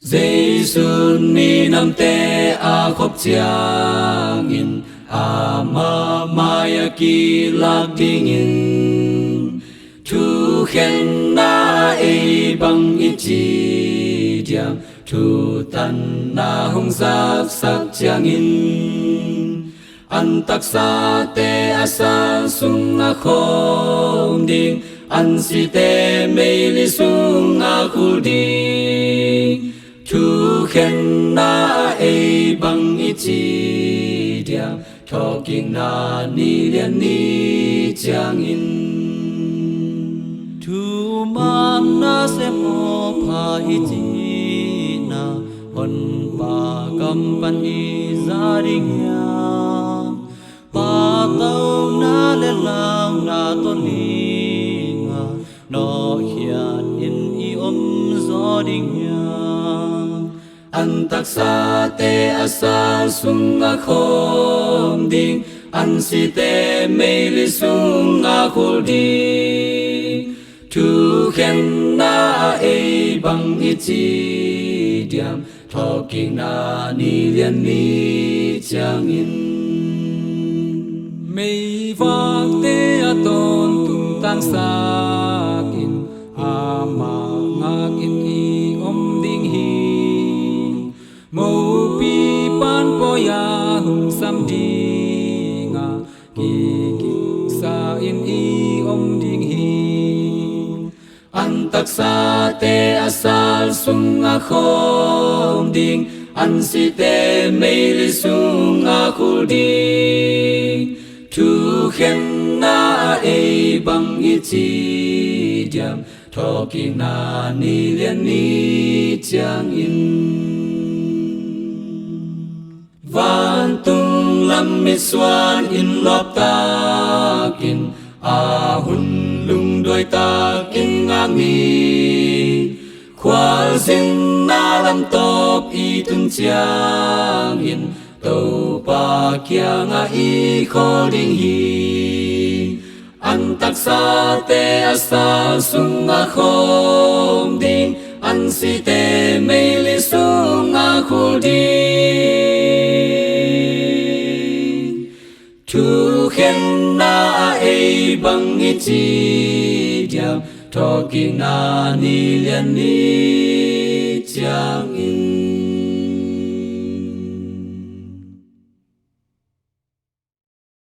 Giêsu ni nam te a khop chiang in a ma maya ki lak ding in thu khen na e bang i chi diam thu tan na hong sak sak chiang in an tak sa te asa sung a khom ding an si te mei li sung a khul ding thu khen na e bang i chi diam tho king na ni lian ni chiang in thu man na se mo pha hi chi na hon pa kam pan i za ding ya pa tau na le lang na to ni nga no hian in i zo ding ya an tak sa te asa sung a khom ding an si te mei li sung a khul ding thu khen na e bang i chi diam tho king na ni lian ni chiang in mei vak te a ton tung tang sa kin a ma ngak in i ding hi mo pi pan po ya hung sam ding a ki ki sa in i ding hi an tak sa te asal sung a khom ding an si te mei li sung a khul ding thu khen na e bang i chi diam tho king na ni lian ni chiang in van tung lam mi xuan in lop takin a hun lung đôi takin ngang mi khoa zin na lam top i tung chiang in tàu pa kia nga i kho ding hi an tak sa te asa sung a khom ding an si te mei li sung a khul ding thu khen na e bang i chi diam tho king na ni lian ni chiang in